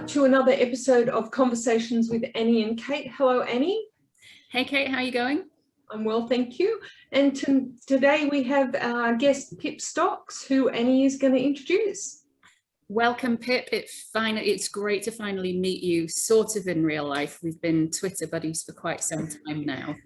to another episode of Conversations with Annie and Kate. Hello, Annie. Hey, Kate, how are you going? I'm well, thank you. And today we have our guest, Pip Stocks, who Annie is going to introduce. Welcome, Pip. It's great to finally meet you, sort of in real life. We've been Twitter buddies for quite some time now.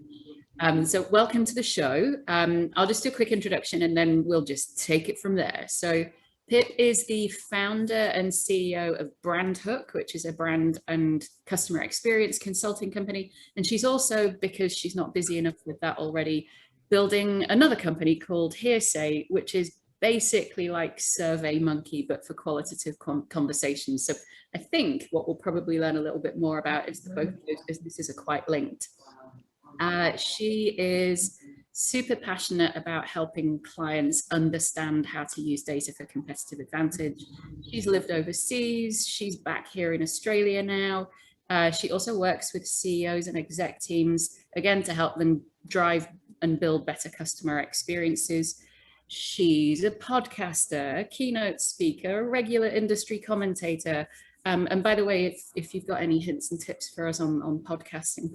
So welcome to the show. I'll just do a quick introduction and then we'll just take it from there. So Pip is the founder and CEO of Brand Hook, which is a brand and customer experience consulting company. And she's also, because she's not busy enough with that already, building another company called Hearsay, which is basically like SurveyMonkey, but for qualitative conversations. So I think what we'll probably learn a little bit more about is that both of those businesses are quite linked. She is super passionate about helping clients understand how to use data for competitive advantage. She's lived overseas. She's back here in Australia now. She also works with CEOs and exec teams, again, to help them drive and build better customer experiences. She's a podcaster, a keynote speaker, a regular industry commentator. And by the way, if you've got any hints and tips for us on podcasting,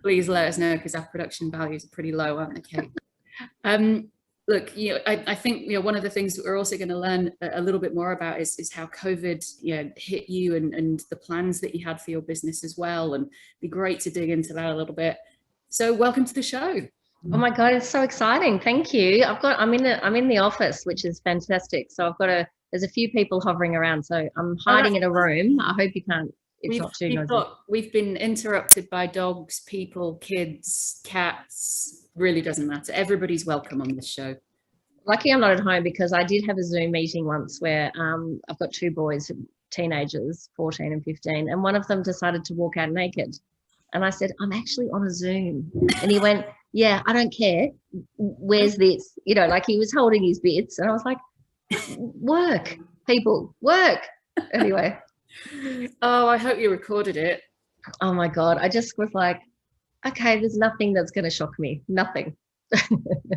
please let us know, because our production values are pretty low, aren't they, Kate? Look, I think one of the things that we're also going to learn a little bit more about is how COVID hit you and the plans that you had for your business as well. And it'd be great to dig into that a little bit. So welcome to the show. Oh my God, it's so exciting. Thank you. I'm in the office, which is fantastic. So there's a few people hovering around. So I'm hiding in a room. I hope you can't, it's not too noisy. We've been interrupted by dogs, people, kids, cats. Really doesn't matter. Everybody's welcome on this show. Lucky I'm not at home, because I did have a Zoom meeting once where I've got two boys, teenagers, 14 and 15, and one of them decided to walk out naked. And I said, I'm actually on a Zoom. And he went, yeah, I don't care. Where's this? Like he was holding his bits. And I was like, work, people, work. Anyway. Oh, I hope you recorded it. Oh my God. I just was like, okay, there's nothing that's going to shock me. Nothing.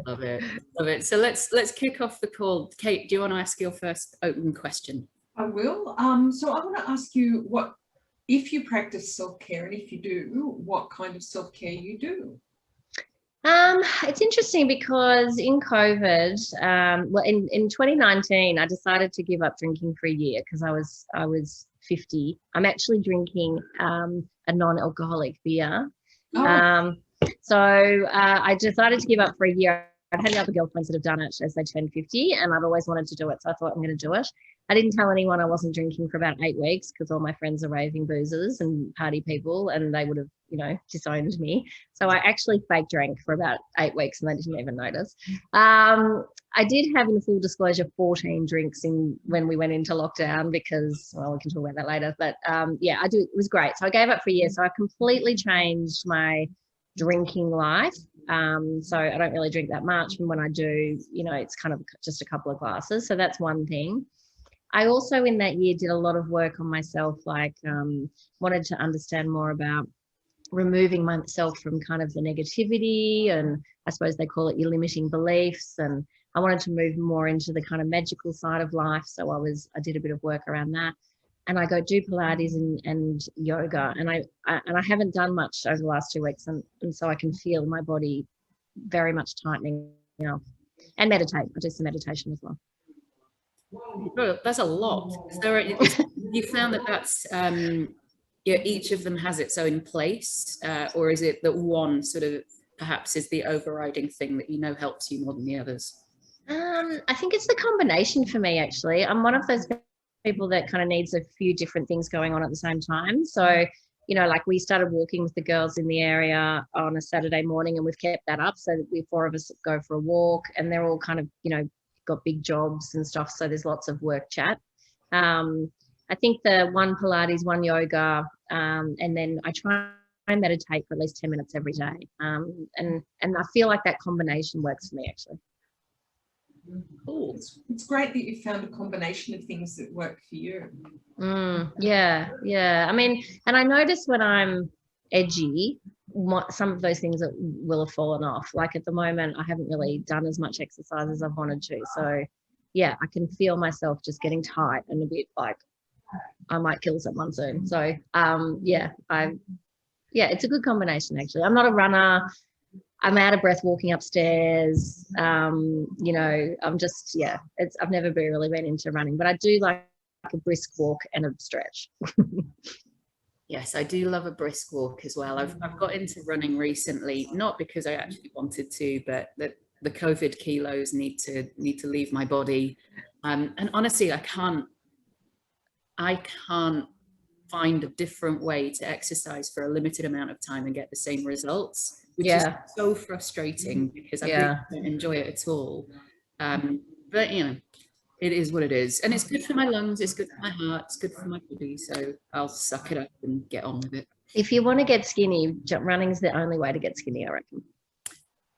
Love it. Love it. So let's kick off the call. Kate, do you want to ask your first open question? I will. So I want to ask you if you practice self-care, and if you do, what kind of self-care you do? It's interesting because in COVID, in 2019, I decided to give up drinking for a year because I was 50. I'm actually drinking a non-alcoholic beer. Oh. So I decided to give up for a year. I'd had other girlfriends that have done it as they turned 50, and I'd always wanted to do it. So I thought, I'm going to do it. I didn't tell anyone I wasn't drinking for about 8 weeks, because all my friends are raving boozers and party people, and they would have, disowned me. So I actually fake drank for about 8 weeks, and they didn't even notice. I did have, in full disclosure, 14 drinks when we went into lockdown, because, well, we can talk about that later. But yeah, I do. It was great. So I gave up for a year. So I completely changed my drinking life. So I don't really drink that much, and when I do, it's kind of just a couple of glasses. So that's one thing. I also, in that year, did a lot of work on myself, like wanted to understand more about removing myself from kind of the negativity, and I suppose they call it your limiting beliefs. And I wanted to move more into the kind of magical side of life. So I did a bit of work around that. And I go do Pilates and yoga, and I haven't done much over the last 2 weeks, and so I can feel my body very much tightening up. And meditate. I do some meditation as well. Oh, that's a lot. So you found that's each of them has its own place, or is it that one sort of perhaps is the overriding thing that helps you more than the others? I think it's the combination for me, actually. I'm one of those people that kind of needs a few different things going on at the same time. So, like we started walking with the girls in the area on a Saturday morning, and we've kept that up. So we 4 of us go for a walk, and they're all kind of, got big jobs and stuff. So there's lots of work chat. I think the one Pilates, one yoga, and then I try and meditate for at least 10 minutes every day. And I feel like that combination works for me, actually. Cool. It's great that you found a combination of things that work for you. Yeah. I mean, and I notice when I'm edgy, some of those things that will have fallen off. Like at the moment, I haven't really done as much exercise as I've wanted to. So yeah, I can feel myself just getting tight and a bit like I might kill someone soon. So yeah, it's a good combination actually. I'm not a runner. I'm out of breath walking upstairs. You know, I'm just, I've never really been into running, but I do like a brisk walk and a stretch. Yes, I do love a brisk walk as well. I've got into running recently, not because I actually wanted to, but the COVID kilos need to leave my body. And honestly, I can't find a different way to exercise for a limited amount of time and get the same results, which is so frustrating because I really don't enjoy it at all. But you know, it is what it is, and it's good for my lungs, it's good for my heart, it's good for my body, so I'll suck it up and get on with it. If you want to get skinny, running's the only way to get skinny, I reckon.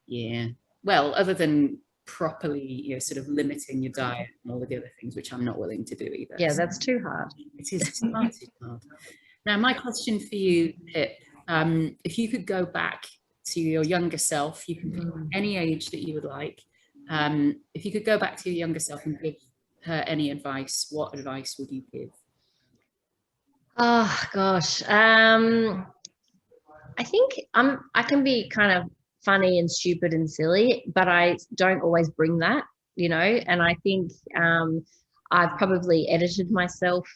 Yeah, well, other than properly, you know, sort of limiting your diet and all of the other things, which I'm not willing to do either. Yeah, that's too hard. It is too hard. Now, my question for you, Pip, if you could go back to your younger self, you can pick any age that you would like. If you could go back to your younger self and give her any advice, what advice would you give? Oh gosh, I think I can be kind of funny and stupid and silly, but I don't always bring that, you know. And I think I've probably edited myself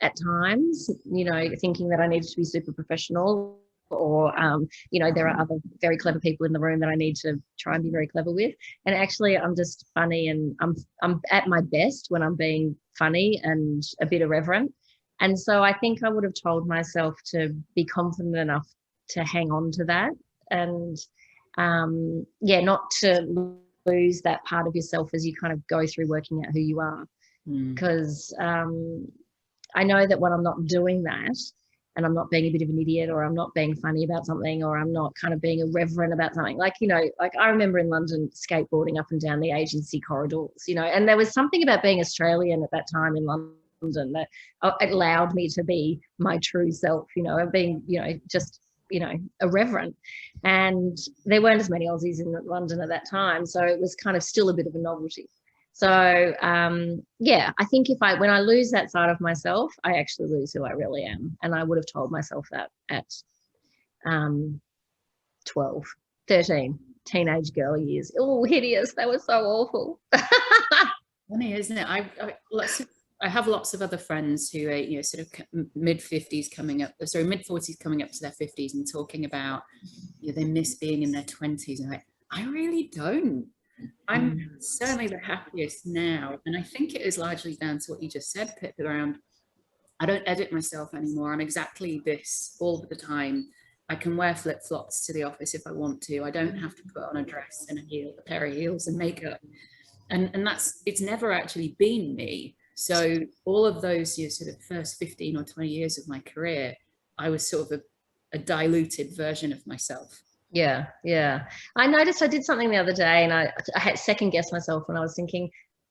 at times, you know, thinking that I needed to be super professional, or you know, there are other very clever people in the room that I need to try and be very clever with. And actually, I'm just funny, and I'm at my best when I'm being funny and a bit irreverent. And so I think I would have told myself to be confident enough to hang on to that, and not to lose that part of yourself as you kind of go through working out who you are. Because I know that when I'm not doing that, and I'm not being a bit of an idiot, or I'm not being funny about something, or I'm not kind of being irreverent about something, like, you know, like I remember in London skateboarding up and down the agency corridors, you know, and there was something about being Australian at that time in London that allowed me to be my true self, you know, and being, you know, just, you know, irreverent. And there weren't as many Aussies in London at that time, so it was kind of still a bit of a novelty. So I think when I lose that side of myself, I actually lose who I really am. And I would have told myself that at 12, 13, teenage girl years. Oh, hideous. That was so awful. Funny, isn't it? I have lots of other friends who are, you know, sort of mid-40s coming up to their 50s and talking about, you know, they miss being in their 20s. And I really don't. I'm certainly the happiest now. And I think it is largely down to what you just said, Pip, around I don't edit myself anymore. I'm exactly this all the time. I can wear flip-flops to the office if I want to. I don't have to put on a dress and a pair of heels and makeup. And it's never actually been me. So all of those, you know, sort of first 15 or 20 years of my career, I was sort of a diluted version of myself. Yeah. I noticed I did something the other day, and I had second guessed myself when I was thinking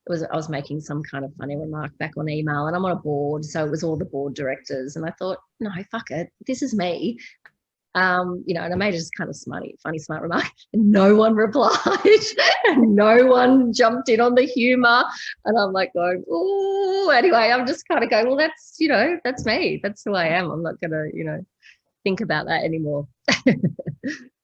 I was making some kind of funny remark back on email, and I'm on a board, so it was all the board directors, and I thought, no, fuck it, this is me. You know, and I made just kind of funny, smart remark, and no one replied, and no one jumped in on the humor, and I'm like going, oh, anyway, I'm just kind of going, well, that's, you know, that's me, that's who I am. I'm not gonna, you know, think about that anymore.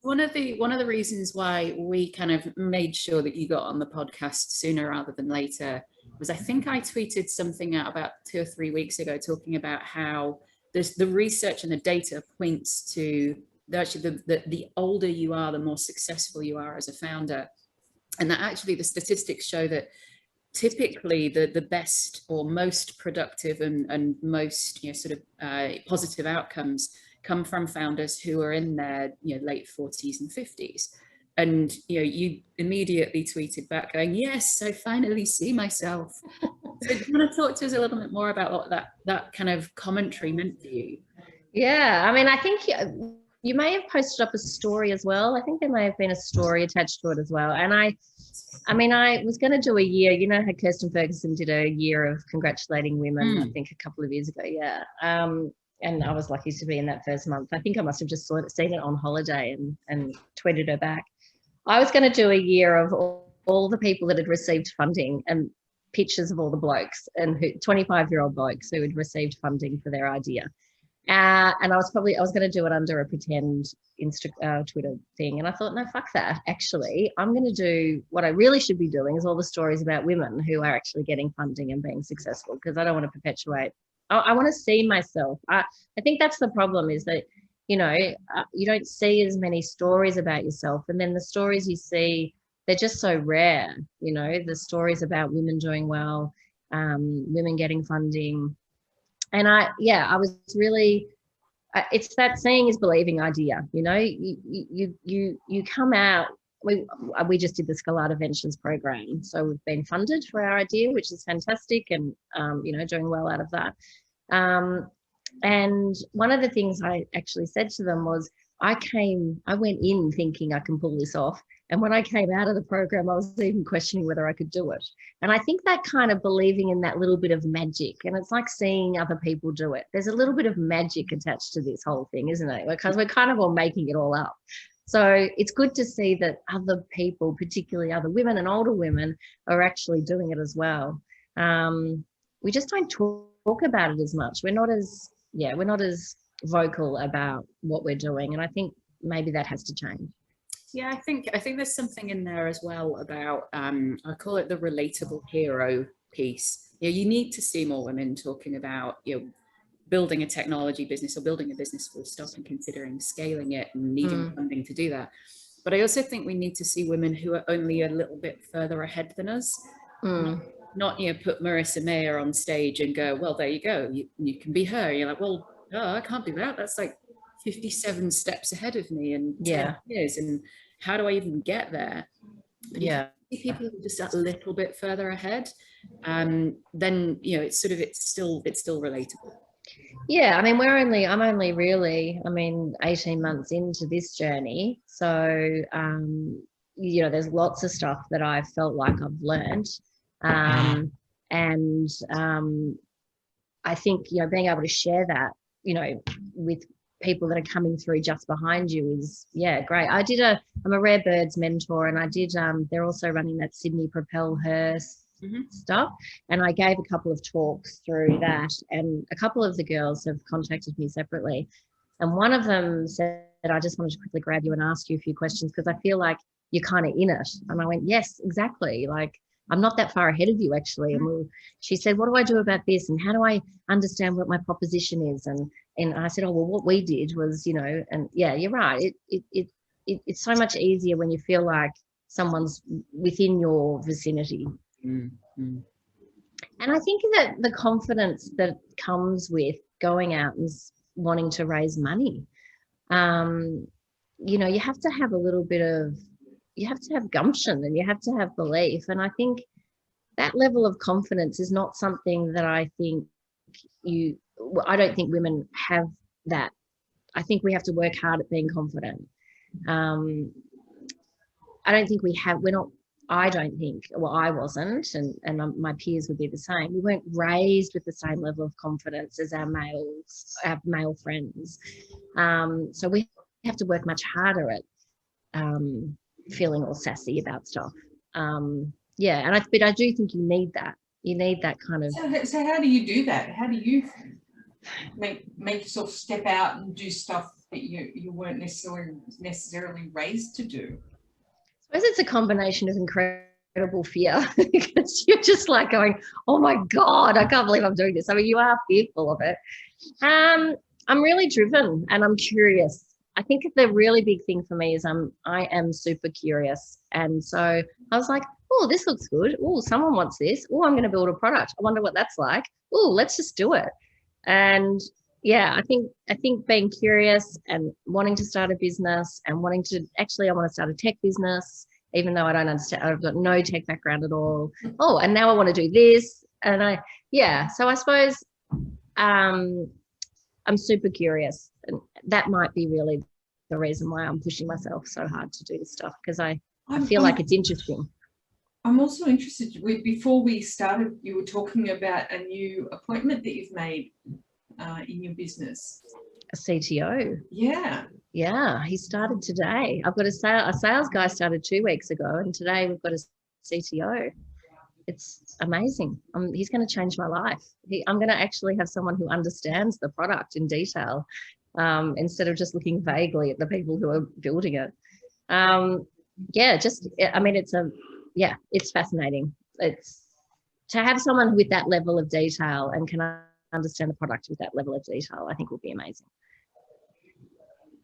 One of the reasons why we kind of made sure that you got on the podcast sooner rather than later was I think I tweeted something out about 2 or 3 weeks ago talking about how the research and the data points to the older you are, the more successful you are as a founder. And that actually the statistics show that typically the best or most productive and most, you know, sort of positive outcomes come from founders who are in their, you know, late 40s and 50s. And, you know, you immediately tweeted back going, yes, I finally see myself. So do you want to talk to us a little bit more about what that kind of commentary meant for you? Yeah, I mean, I think you may have posted up a story as well. I think there may have been a story attached to it as well. And I was going to do a year, you know how Kirsten Ferguson did a year of congratulating women, I think a couple of years ago. Yeah. And I was lucky to be in that first month. I think I must have just seen it on holiday and tweeted her back. I was going to do a year of all the people that had received funding, and pictures of all the blokes and 25-year-old blokes who had received funding for their idea. And I was going to do it under a pretend Twitter thing. And I thought, no, fuck that. Actually, I'm going to do what I really should be doing is all the stories about women who are actually getting funding and being successful, because I don't want to perpetuate. I want to see myself. I think that's the problem, is that, you don't see as many stories about yourself. And then the stories you see, they're just so rare. The stories about women doing well, women getting funding. And I was really, it's that seeing is believing idea. You come out. We just did the Skalata Ventures program, so we've been funded for our idea, which is fantastic, and doing well out of that. And one of the things I actually said to them was, I went in thinking I can pull this off. And when I came out of the program, I was even questioning whether I could do it. And I think that kind of believing in that little bit of magic, and it's like seeing other people do it. There's a little bit of magic attached to this whole thing, isn't it? Because we're kind of all making it all up. So it's good to see that other people, particularly other women and older women, are actually doing it as well. We just don't talk about it as much. We're not as vocal about what we're doing, and I think maybe that has to change. Yeah, I think there's something in there as well about I call it the relatable hero piece. You need to see more women talking about building a technology business or building a business full stop and considering scaling it and needing funding to do that. But I also think we need to see women who are only a little bit further ahead than us. Not put Marissa Mayer on stage and go, well, there you go, you can be her. You're like, well, no, I can't do that. That's like 57 steps ahead of me and 10 years, and how do I even get there? But if you see people who are just a little bit further ahead, then it's still relatable. Yeah, I mean, I'm only really 18 months into this journey, so there's lots of stuff that I've felt like I've learned, and I think being able to share that with people that are coming through just behind you is great. I'm a rare birds mentor, and they're also running that Sydney Propel Her stuff, and I gave a couple of talks through that, and a couple of the girls have contacted me separately, and one of them said, I just wanted to quickly grab you and ask you a few questions because I feel like you're kind of in it. And I went, yes, exactly, like I'm not that far ahead of you actually. And she said, what do I do about this, and how do I understand what my proposition is? And I said, oh well, what we did was, and you're right, it's so much easier when you feel like someone's within your vicinity. And I think that the confidence that comes with going out and wanting to raise money, you have to have a little bit of, you have to have gumption and you have to have belief. And I think that level of confidence is not something that I don't think women have that. I think we have to work hard at being confident. I don't think I wasn't, and my peers would be the same. We weren't raised with the same level of confidence as our male friends. So we have to work much harder at feeling all sassy about stuff. But I do think you need that. You need that kind of. So how do you do that? How do you make yourself step out and do stuff that you weren't necessarily raised to do? I suppose it's a combination of incredible fear because you're just like going, oh my God, I can't believe I'm doing this. I mean, you are fearful of it. I'm really driven and I'm curious. I think the really big thing for me is I am super curious. And so I was like, oh, this looks good. Oh, someone wants this. Oh, I'm going to build a product. I wonder what that's like. Oh, let's just do it. And I think being curious and wanting to start a business and I want to start a tech business, even though I don't understand, I've got no tech background at all. Oh, and now I want to do this. And so I suppose I'm super curious, and that might be really the reason why I'm pushing myself so hard to do this stuff, because I feel like it's interesting. I'm also interested, before we started, you were talking about a new appointment that you've made in your business. A CTO. Yeah, he started today. I've got a sales guy started 2 weeks ago, and today we've got a CTO. it's amazing. He's going to change my life. I'm going to actually have someone who understands the product in detail, instead of just looking vaguely at the people who are building it. It's fascinating. It's to have someone with that level of detail and can understand the product with that level of detail, I think will be amazing.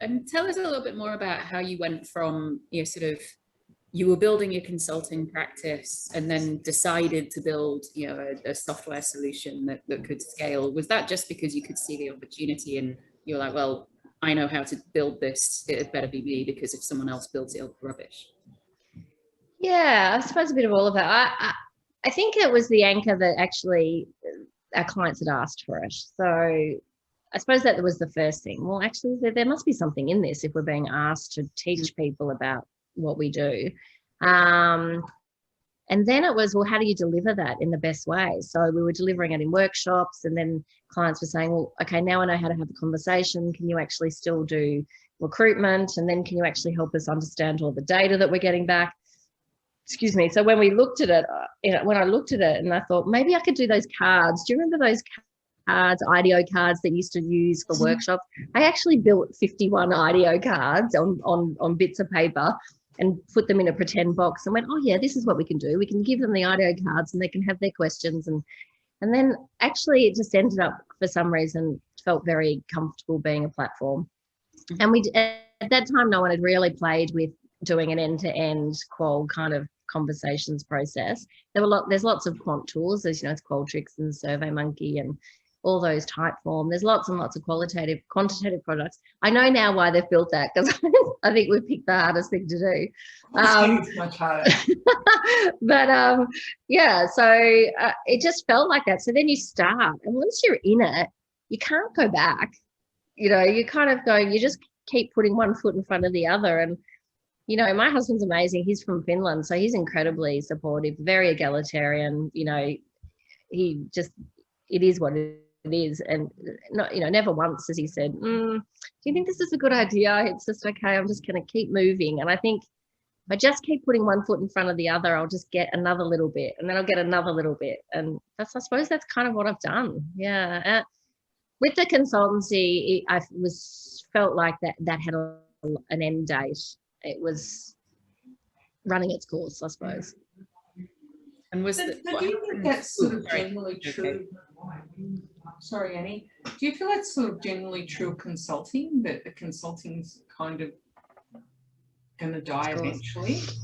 And tell us a little bit more about how you went from, you were building your consulting practice and then decided to build, a software solution that could scale. Was that just because you could see the opportunity and you're like, well, I know how to build this, it better be me, because if someone else builds it, it'll be rubbish? Yeah, I suppose a bit of all of that. I think it was the anchor that actually our clients had asked for it. So I suppose that was the first thing. Well, actually, there must be something in this if we're being asked to teach people about what we do. And then it was, well, how do you deliver that in the best way? So we were delivering it in workshops, and then clients were saying, well, okay, now I know how to have a conversation. Can you actually still do recruitment? And then can you actually help us understand all the data that we're getting back? Excuse me. So when we looked at it, when I looked at it and I thought, maybe I could do those cards. Do you remember those cards, IDEO cards that used to use for workshops? I actually built 51 IDEO cards on bits of paper and put them in a pretend box and went, oh yeah, this is what we can do. We can give them the IDEO cards and they can have their questions. And then actually it just ended up, for some reason, felt very comfortable being a platform. And at that time, no one had really played with doing an end-to-end qual kind of conversations process. There's lots of quant tools, as it's Qualtrics and SurveyMonkey and all those Typeform. There's lots and lots of quantitative products. I know now why they've built that, because I think we've picked the hardest thing to do. It's much harder. But so it just felt like that. So then you start, and once you're in it, you can't go back. You kind of go, you just keep putting one foot in front of the other. And my husband's amazing. He's from Finland, so he's incredibly supportive, very egalitarian. It is what it is. And not, never once has he said, do you think this is a good idea? It's just, okay, I'm just going to keep moving. And I think if I just keep putting one foot in front of the other, I'll just get another little bit, and then I'll get another little bit. And I suppose that's kind of what I've done. Yeah. With the consultancy, I felt like that had an end date. It was running its course, I suppose. And do you think that's sort of generally true? Sorry, Annie. Do you feel that's sort of generally true of consulting, that the consulting's kind of going to die eventually? It's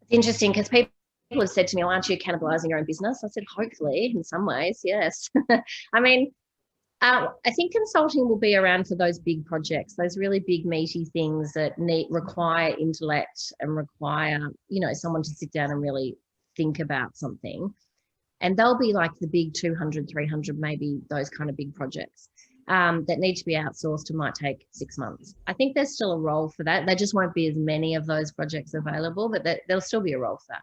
interesting because people have said to me, well, aren't you cannibalizing your own business? I said, hopefully, in some ways, yes. I mean, I think consulting will be around for those big projects, those really big meaty things that require intellect and require, someone to sit down and really think about something. And they'll be like the big 200, 300, maybe those kind of big projects that need to be outsourced and might take 6 months. I think there's still a role for that. There just won't be as many of those projects available, but there'll still be a role for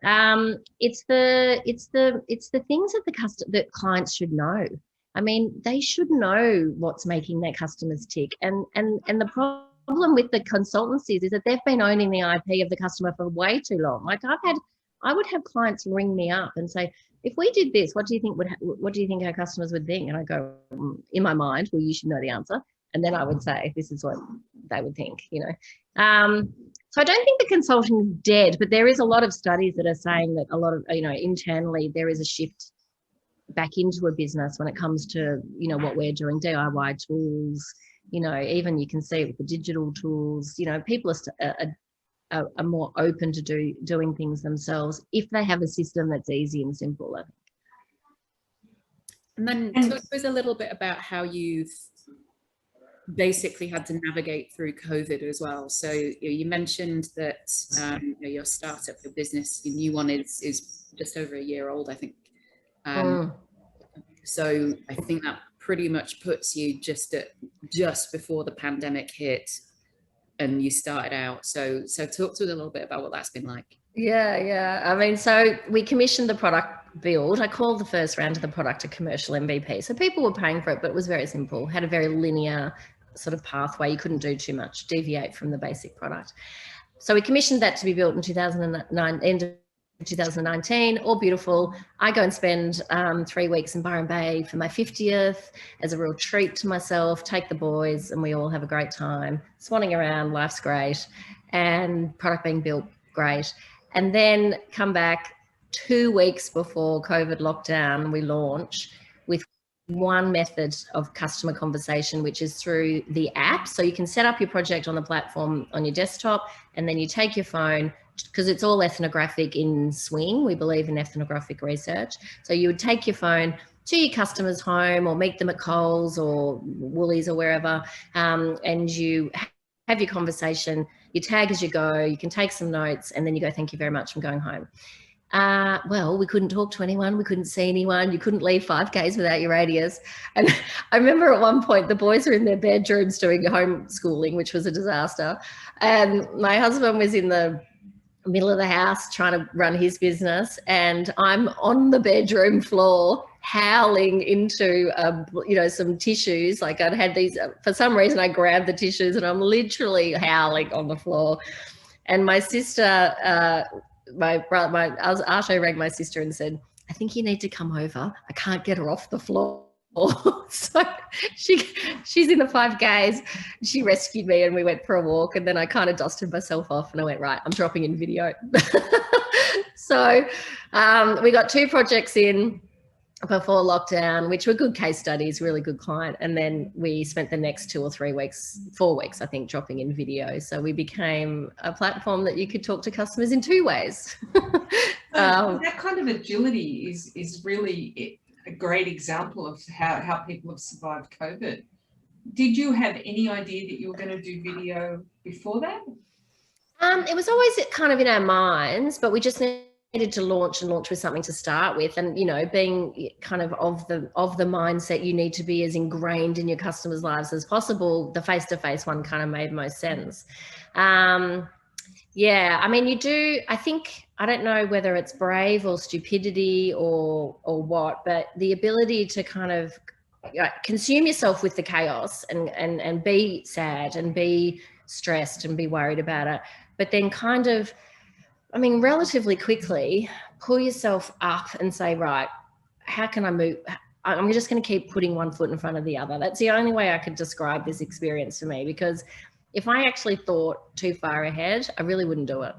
that. It's the things that clients should know. I mean, they should know what's making their customers tick. And the problem with the consultancies is that they've been owning the IP of the customer for way too long. Like I would have clients ring me up and say, if we did this, what do you think our customers would think? And I go, in my mind, well, you should know the answer. And then I would say, this is what they would think, So I don't think the consulting is dead, but there is a lot of studies that are saying that a lot of, internally there is a shift back into a business when it comes to, what we're doing, DIY tools, even you can see it with the digital tools, people are more open to doing things themselves if they have a system that's easy and simple, I think. And then talk to us a little bit about how you've basically had to navigate through COVID as well. So you mentioned that your startup, your business, your new one is just over a year old, I think. So I think that pretty much puts you just before the pandemic hit and you started out. So talk to us a little bit about what that's been like. Yeah. I mean, so we commissioned the product build. I called the first round of the product a commercial MVP. So people were paying for it, but it was very simple, had a very linear sort of pathway. You couldn't do too much, deviate from the basic product. So we commissioned that to be built in 2009, end of 2019, all beautiful. I go and spend 3 weeks in Byron Bay for my 50th as a real treat to myself, take the boys, and we all have a great time. Swanning around, life's great, and product being built, great. And then come back 2 weeks before COVID lockdown, we launch with one method of customer conversation, which is through the app. So you can set up your project on the platform on your desktop, and then you take your phone, because it's all ethnographic in swing. We believe in ethnographic research. So you would take your phone to your customer's home or meet them at Coles or Woolies or wherever, and you have your conversation, you tag as you go, you can take some notes, and then you go, thank you very much, I'm going home. Well, we couldn't talk to anyone, we couldn't see anyone, you couldn't leave 5Ks without your radius. And I remember at one point the boys were in their bedrooms doing homeschooling, which was a disaster. And my husband was in the middle of the house trying to run his business, and I'm on the bedroom floor howling into some tissues. Like I'd had these, for some reason I grabbed the tissues and I'm literally howling on the floor. And my sister, Arto rang my sister and said, I think you need to come over, I can't get her off the floor. So she's in the 5Ks. She rescued me and we went for a walk, and then I kind of dusted myself off and I went, right, I'm dropping in video. So we got 2 projects in before lockdown, which were good case studies, really good client. And then we spent the next 2 or 3 weeks, 4 weeks, I think, dropping in video. So we became a platform that you could talk to customers in 2 ways. That kind of agility is really a great example of how people have survived COVID. Did you have any idea that you were going to do video before that? It was always kind of in our minds, but we just needed to launch with something to start with. And, being kind of the mindset, you need to be as ingrained in your customers' lives as possible. The face-to-face one kind of made most sense. Yeah, I mean, I don't know whether it's brave or stupidity or what, but the ability to kind of consume yourself with the chaos and be sad and be stressed and be worried about it, but then kind of, relatively quickly pull yourself up and say, right, how can I move? I'm just going to keep putting one foot in front of the other. That's the only way I could describe this experience for me, because if I actually thought too far ahead, I really wouldn't do it.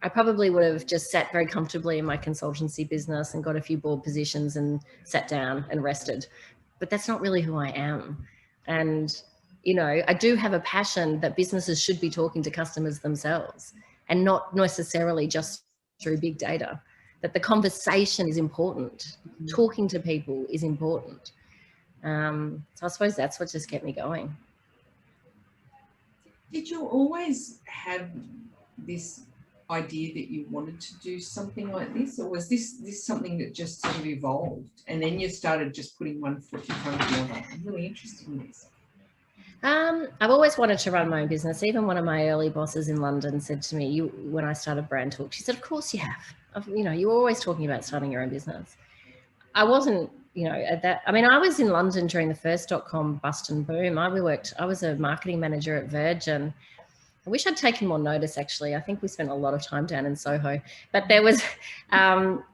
I probably would have just sat very comfortably in my consultancy business and got a few board positions and sat down and rested. But that's not really who I am. And, I do have a passion that businesses should be talking to customers themselves and not necessarily just through big data. That the conversation is important. Talking to people is important. So I suppose that's what just kept me going. Did you always have this idea that you wanted to do something like this, or was this something that just sort of evolved and then you started just putting one foot in front of the other? I'm really interested in this. I've always wanted to run my own business. Even one of my early bosses in London said to me, when I started Brand Talk, she said, of course you have. You were always talking about starting your own business. I wasn't, at that. I was in London during the first .com bust and boom. I was a marketing manager at Virgin. I wish I'd taken more notice, actually. I think we spent a lot of time down in Soho. But there was,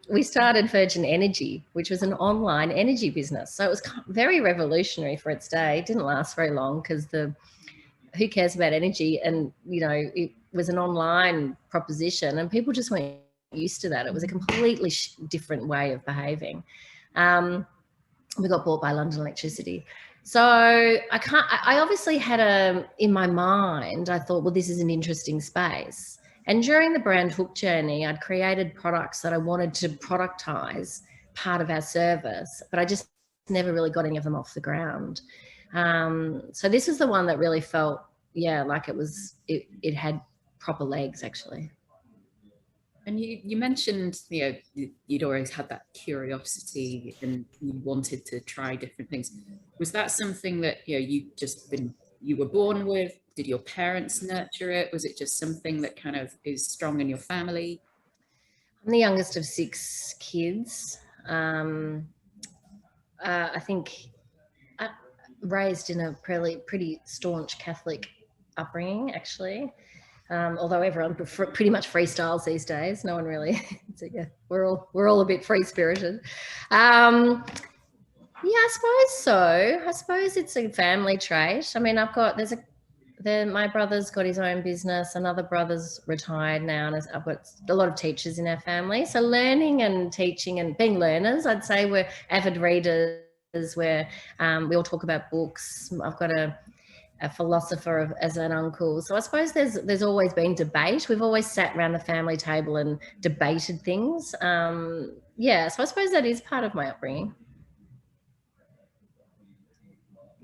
we started Virgin Energy, which was an online energy business. So it was very revolutionary for its day. It didn't last very long because who cares about energy? And, it was an online proposition and people just weren't used to that. It was a completely different way of behaving. We got bought by London Electricity. So I obviously had in my mind, I thought, well, this is an interesting space. And during the Brand Hook journey, I'd created products that I wanted to productize part of our service, but I just never really got any of them off the ground. So this is the one that really felt, like it had proper legs, actually. And you mentioned, you'd always had that curiosity and you wanted to try different things. Was that something that, you were born with? Did your parents nurture it? Was it just something that kind of is strong in your family? I'm the youngest of 6 kids. I think raised in a pretty staunch Catholic upbringing, actually. Although everyone pretty much freestyles these days. No one really, so yeah, we're all a bit free spirited. Yeah, I suppose so. I suppose it's a family trait. I mean, my brother's got his own business. Another brother's retired now, and I've got a lot of teachers in our family. So learning and teaching and being learners, I'd say we're avid readers. Where we all talk about books. I've got a philosopher as an uncle. So I suppose there's always been debate. We've always sat around the family table and debated things. Yeah, so I suppose that is part of my upbringing.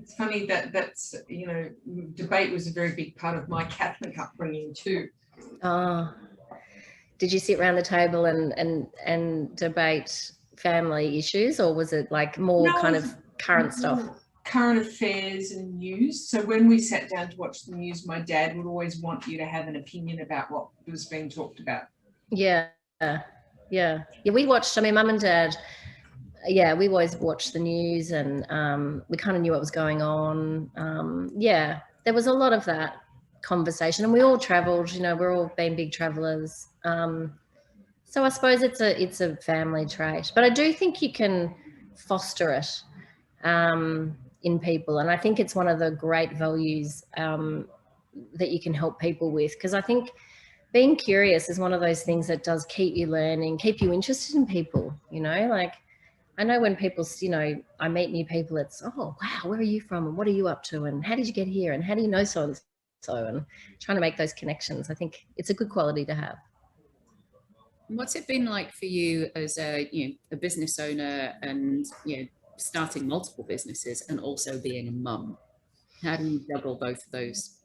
It's funny that's, you know, debate was a very big part of my Catholic upbringing too. Oh, did you sit around the table and debate family issues, or was it like more kind of current stuff? Current affairs and news. So when we sat down to watch the news, my dad would always want you to have an opinion about what was being talked about. Yeah. We watched, I mean, Mum and Dad, yeah, we always watched the news, and we kind of knew what was going on. Yeah, there was a lot of that conversation, and we all travelled, you know, we're all been big travellers. So I suppose it's a family trait, but I do think you can foster it in people, and I think it's one of the great values that you can help people with, because I think being curious is one of those things that does keep you learning, keep you interested in people, you know. Like, I know when people, you know, I meet new people, it's, oh wow, where are you from and what are you up to and how did you get here and how do you know so and so, and trying to make those connections. I think it's a good quality to have. What's it been like for you as a business owner, and starting multiple businesses and also being a mum? How do you juggle both of those?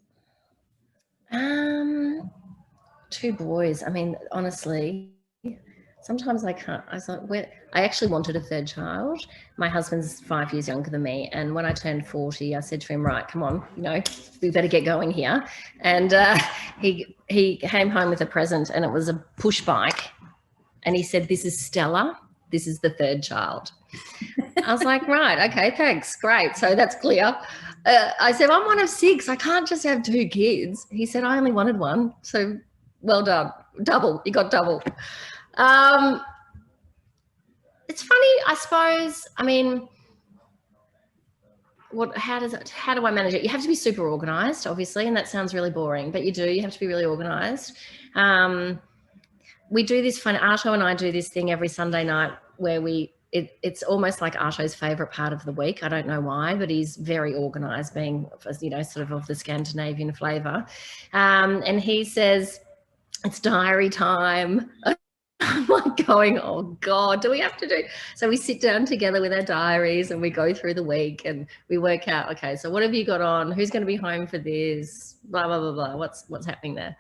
Two boys. I mean, honestly, sometimes I can't. I actually wanted a third child. My husband's 5 years younger than me, and when I turned 40, I said to him, right, come on, you know, we better get going here. And he came home with a present, and it was a push bike, and he said, this is Stella, this is the third child. I was like, right, okay, thanks, great, so that's clear. I said, I'm one of 6, I can't just have 2 kids. He said, I only wanted 1, so well done, double, you got double. It's funny, I suppose. I mean, how do I manage it? You have to be super organized, obviously, and that sounds really boring, but you have to be really organized. We do this fun, Arto and I do this thing every Sunday night where it's almost like Arto's favorite part of the week. I don't know why, but he's very organized, being, you know, sort of the Scandinavian flavor. And he says, it's diary time. I'm like going, oh God, do we have to do? So we sit down together with our diaries and we go through the week and we work out, okay, so what have you got on? Who's going to be home for this? Blah, blah, blah, blah. What's happening there?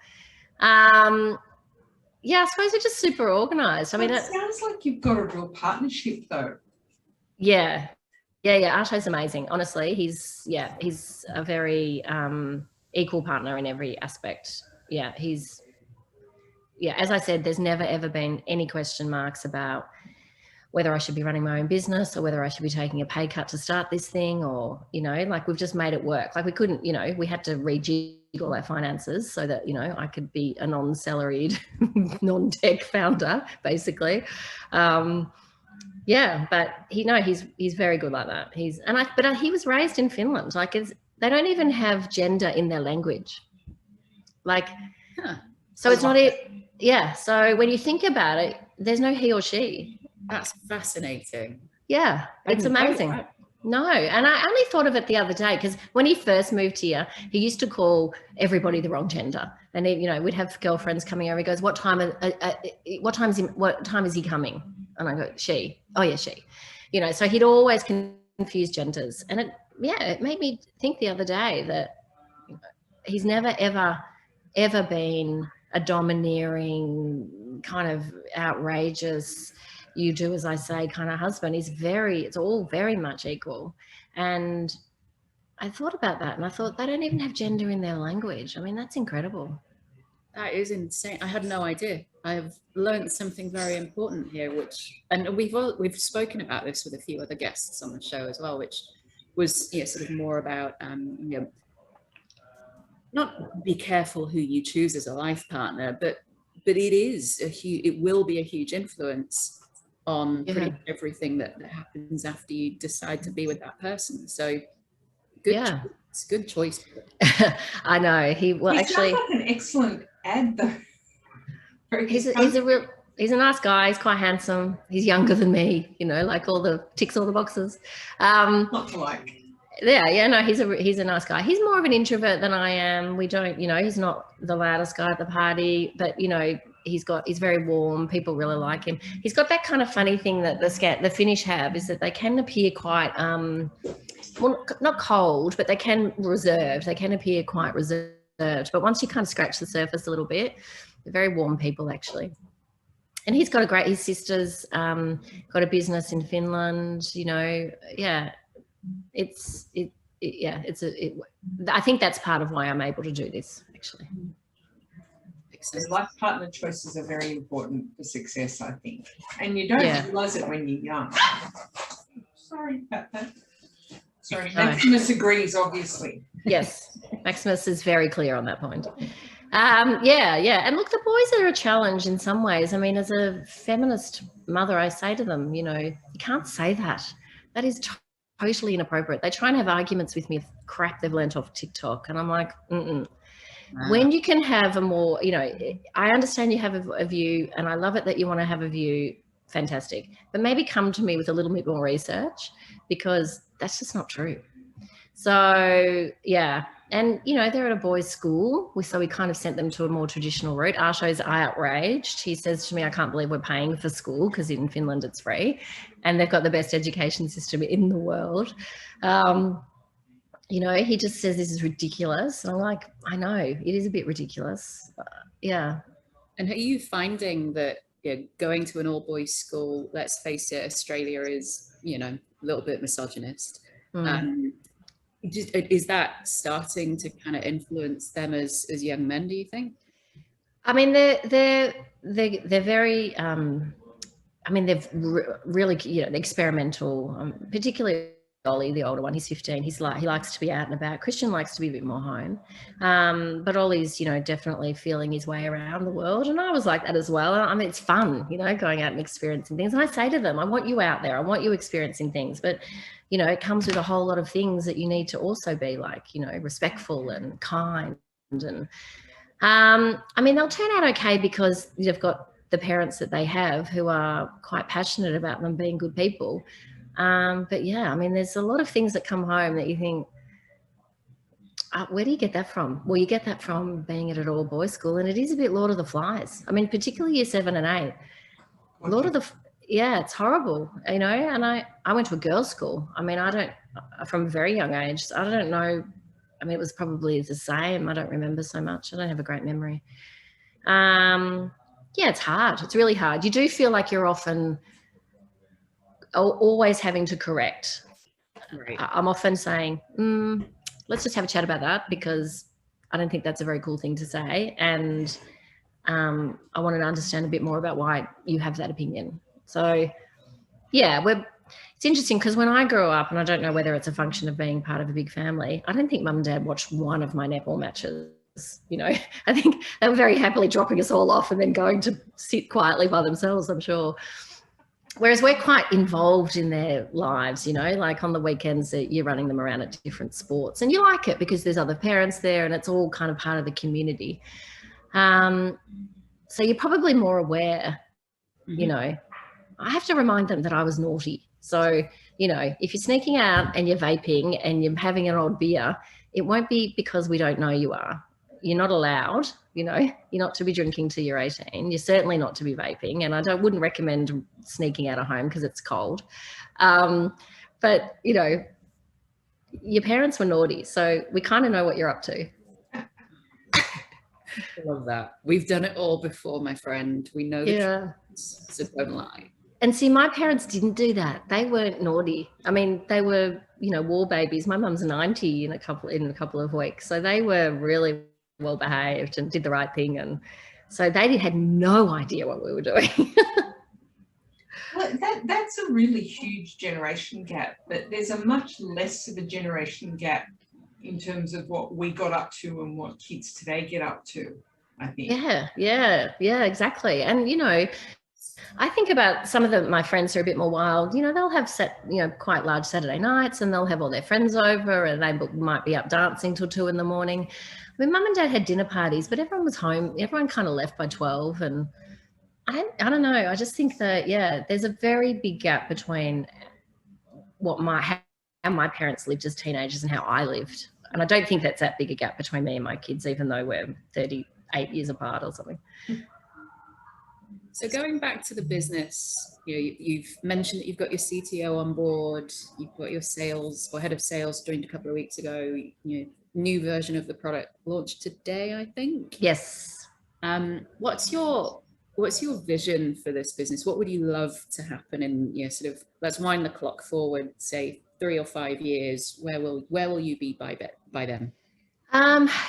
Yeah, I suppose we're just super organized. I mean, it sounds like you've got a real partnership though. Yeah. Arto's amazing. Honestly, he's a very equal partner in every aspect. Yeah, as I said, there's never ever been any question marks about whether I should be running my own business or whether I should be taking a pay cut to start this thing, or, you know, like we've just made it work. Like we couldn't, you know, we had to rejig all our finances so that, you know, I could be a non-salaried, non-tech founder, basically. Yeah, but he's very good like that. But he was raised in Finland. Like they don't even have gender in their language. Like, so it's not it. Yeah. So when you think about it, there's no he or she. That's fascinating. Yeah, it's amazing. No, and I only thought of it the other day because when he first moved here, he used to call everybody the wrong gender, and he, you know, we'd have girlfriends coming over. He goes, "What time is he coming?" And I go, "She." "Oh yeah, she." You know, so he'd always confuse genders, and it made me think the other day that he's never ever been a domineering kind of outrageous, you do as I say kind of husband. It's all very much equal. And I thought about that and I thought they don't even have gender in their language. I mean, that's incredible. That is insane. I had no idea. I've learned something very important here, and we've spoken about this with a few other guests on the show as well, which was sort of more about not be careful who you choose as a life partner, but it will be a huge influence on pretty much everything that happens after you decide to be with that person. So good choice. I know. He sounds like an excellent ad though. He's a nice guy. He's quite handsome. He's younger than me, like ticks all the boxes. Not to like. Yeah, no, he's a nice guy. He's more of an introvert than I am. We don't, he's not the loudest guy at the party, but he's very warm. People really like him. He's got that kind of funny thing that the Finnish have, is that they can appear quite well, not cold, but they can appear quite reserved. But once you kind of scratch the surface a little bit, they're very warm people actually. And he's got his sister's got a business in Finland, I think that's part of why I'm able to do this actually. Life partner choices are very important for success, I think. And you don't realise it when you're young. Sorry about that. Sorry, Maximus agrees, obviously. Yes, Maximus is very clear on that point. And look, the boys are a challenge in some ways. I mean, as a feminist mother, I say to them, you can't say that. That is totally inappropriate. They try and have arguments with me of crap they've learnt off TikTok, and I'm like, When you can have a more, I understand you have a view, and I love it that you want to have a view, fantastic, but maybe come to me with a little bit more research, because that's just not true. So and they're at a boys' school, so we kind of sent them to a more traditional route. Arsho's outraged. He says to me, I can't believe we're paying for school, because in Finland it's free and they've got the best education system in the world. He just says this is ridiculous. And I'm like, I know, it is a bit ridiculous. And are you finding that going to an all-boys school, let's face it, Australia is, a little bit misogynist. Is that starting to kind of influence them as young men, do you think? I mean, they're very, they've really, experimental, particularly Ollie, the older one. He's 15. He likes to be out and about. Christian likes to be a bit more home. But Ollie's, definitely feeling his way around the world. And I was like that as well. I mean, it's fun, going out and experiencing things. And I say to them, I want you out there. I want you experiencing things. But, it comes with a whole lot of things that you need to also be like, respectful and kind. And, they'll turn out okay because you've got the parents that they have who are quite passionate about them being good people. But there's a lot of things that come home that you think, where do you get that from? Well, you get that from being at an all boys school, and it is a bit Lord of the Flies. I mean, particularly year 7 and 8. It's horrible, and I went to a girls' school. I mean, from a very young age, I don't know. I mean, it was probably the same. I don't remember so much. I don't have a great memory. It's hard. It's really hard. You do feel like you're often always having to correct. Right. I'm often saying, let's just have a chat about that, because I don't think that's a very cool thing to say. And I wanted to understand a bit more about why you have that opinion. So, it's interesting, because when I grew up, and I don't know whether it's a function of being part of a big family, I don't think mum and dad watched one of my netball matches. I think they were very happily dropping us all off and then going to sit quietly by themselves, I'm sure. Whereas we're quite involved in their lives, like on the weekends you're running them around at different sports, and you like it because there's other parents there and it's all kind of part of the community. So you're probably more aware, I have to remind them that I was naughty. So, if you're sneaking out and you're vaping and you're having an odd beer, it won't be because we don't know you are. You're not allowed, you're not to be drinking till you're 18. You're certainly not to be vaping. And I wouldn't recommend sneaking out of home because it's cold. But, your parents were naughty. So we kind of know what you're up to. I love that. We've done it all before, my friend. We know the truth, so don't lie. And see, my parents didn't do that. They weren't naughty. I mean, they were, war babies. My mum's 90 in a couple of weeks. So they were really well behaved and did the right thing. And so they had no idea what we were doing. Well, that's a really huge generation gap, but there's a much less of a generation gap in terms of what we got up to and what kids today get up to, I think. Yeah, exactly. And, you know, I think about some of my friends who are a bit more wild, you know, they'll have quite large Saturday nights and they'll have all their friends over and they might be up dancing till 2 a.m. I mean, mum and dad had dinner parties, but everyone was home. Everyone kind of left by 12. And I don't know. I just think that, yeah, there's a very big gap between how my parents lived as teenagers and how I lived. And I don't think that's that big a gap between me and my kids, even though we're 38 years apart or something. So going back to the business, you know, you've mentioned that you've got your CTO on board, you've got your sales or head of sales joined a couple of weeks ago, you know, new version of the product launched today, I think. Yes. What's your vision for this business? What would you love to happen in, you know, sort of, let's wind the clock forward, say 3 or 5 years, where will you be by then?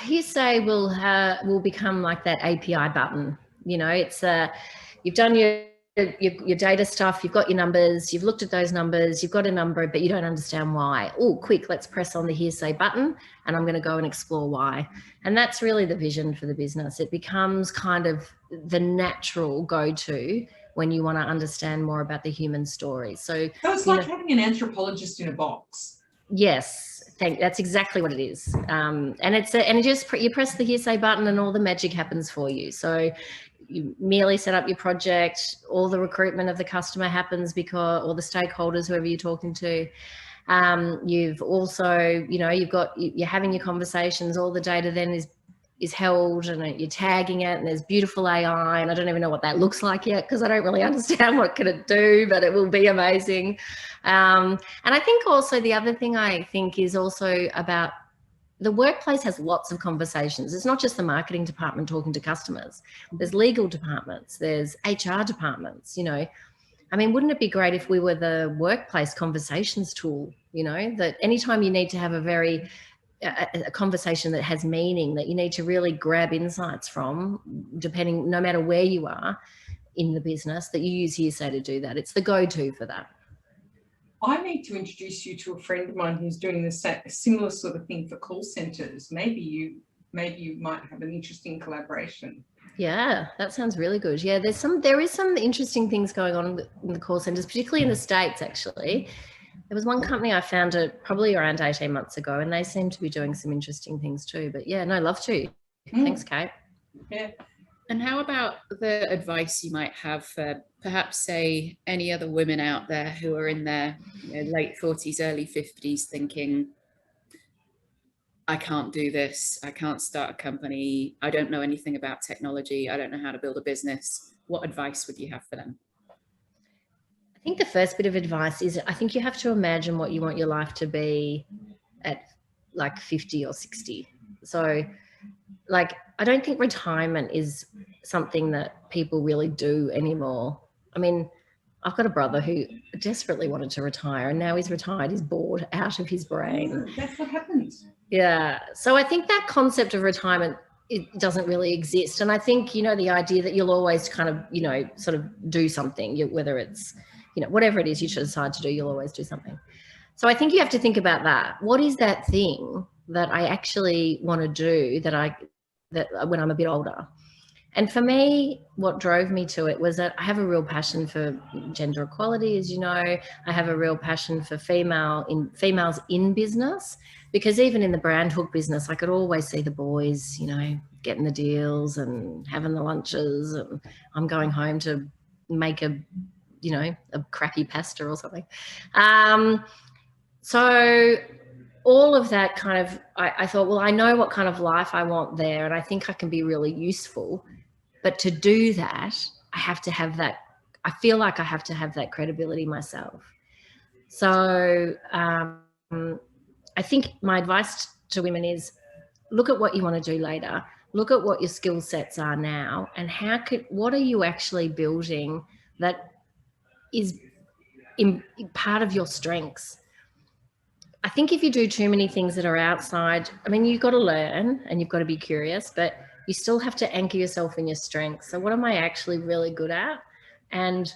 You say we'll become like that API button. You know, it's you've done your data stuff, you've got your numbers, you've looked at those numbers, you've got a number, but you don't understand why. Oh, quick, let's press on the hearsay button and I'm going to go and explore why. And that's really the vision for the business. It becomes kind of the natural go-to when you want to understand more about the human story. So it's like having an anthropologist in a box. Yes, that's exactly what it is. And you press the hearsay button and all the magic happens for you. So you merely set up your project, all the recruitment of the customer happens or the stakeholders, whoever you're talking to. You've also, you know, you're having your conversations, all the data then is held and you're tagging it and there's beautiful AI and I don't even know what that looks like yet because I don't really understand what can it do, but it will be amazing. And I think also the other thing I think is also about the workplace has lots of conversations. It's not just the marketing department talking to customers. There's legal departments, there's HR departments, you know. I mean, wouldn't it be great if we were the workplace conversations tool, you know, that anytime you need to have a conversation that has meaning, that you need to really grab insights from, no matter where you are in the business, that you use hearsay to do that. It's the go-to for that. I need to introduce you to a friend of mine who's doing a similar sort of thing for call centres. Maybe you might have an interesting collaboration. Yeah, that sounds really good. Yeah, there is some interesting things going on in the call centres, particularly in the States, actually. There was one company I found probably around 18 months ago, and they seem to be doing some interesting things too. But yeah, no, love to. Thanks, Kate. Yeah. And how about the advice you might have for perhaps, say, any other women out there who are in their late 40s, early 50s thinking, I can't do this, I can't start a company, I don't know anything about technology, I don't know how to build a business. What advice would you have for them? I think the first bit of advice is I think you have to imagine what you want your life to be at like 50 or 60. So like, I don't think retirement is something that people really do anymore. I mean, I've got a brother who desperately wanted to retire and now he's retired. He's bored out of his brain. That's what happens. Yeah. So I think that concept of retirement, it doesn't really exist. And I think, you know, the idea that you'll always kind of, you know, sort of do something, whether it's, you know, whatever it is you should decide to do, you'll always do something. So I think you have to think about that. What is that thing that I actually want to do that when I'm a bit older? And for me, what drove me to it was that I have a real passion for gender equality, as you know. I have a real passion for females in business, because even in the brand hook business, I could always see the boys, you know, getting the deals and having the lunches, and I'm going home to make a crappy pasta or something. So all of that kind of, I thought, well, I know what kind of life I want there, and I think I can be really useful. But to do that, I have to have that, I feel like I have to have that credibility myself. So I think my advice to women is look at what you want to do later, look at what your skill sets are now, and what are you actually building that is part of your strengths. I think if you do too many things that are outside, I mean, you've got to learn and you've got to be curious, but you still have to anchor yourself in your strengths. So what am I actually really good at? And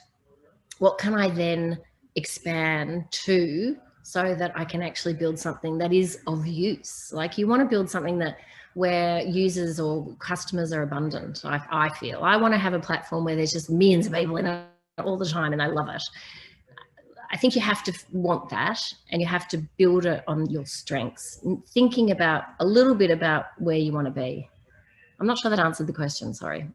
what can I then expand to so that I can actually build something that is of use. Like you want to build something that where users or customers are abundant. I feel I want to have a platform where there's just millions of people in it all the time and I love it. I think you have to want that, and you have to build it on your strengths, thinking about a little bit about where you want to be. I'm not sure that answered the question, sorry.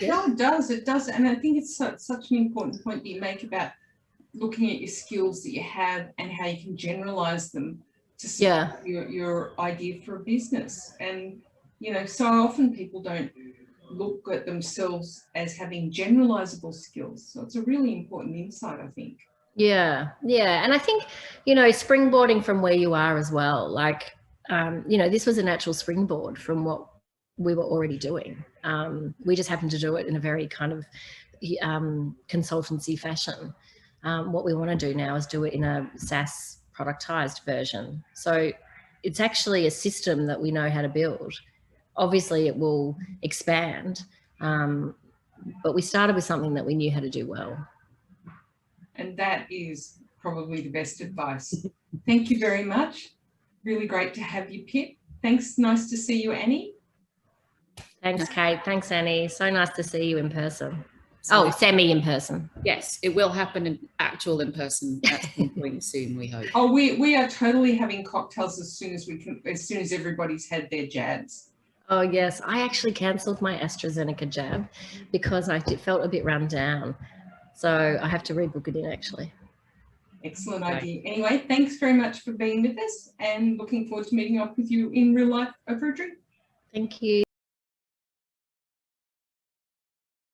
No, it does. And I think it's such an important point that you make about looking at your skills that you have and how you can generalize them to support your idea for a business. And, you know, so often people don't look at themselves as having generalizable skills. So it's a really important insight, I think. Yeah. And I think, you know, springboarding from where you are as well, like, you know, this was a natural springboard from what we were already doing. We just happened to do it in a very kind of consultancy fashion. What we want to do now is do it in a SaaS productized version. So it's actually a system that we know how to build. Obviously it will expand, but we started with something that we knew how to do well. And that is probably the best advice. Thank you very much. Really great to have you, Pip. Thanks. Nice to see you, Annie. Thanks, Kate. Thanks, Annie. So nice to see you in person. So semi in person. Yes, it will happen in person at some point soon, we hope. Oh, we are totally having cocktails as soon as everybody's had their jabs. Oh yes, I actually cancelled my AstraZeneca jab because I felt a bit run down. So I have to rebook it in actually. Excellent idea. Anyway, thanks very much for being with us and looking forward to meeting up with you in real life over a drink. Thank you.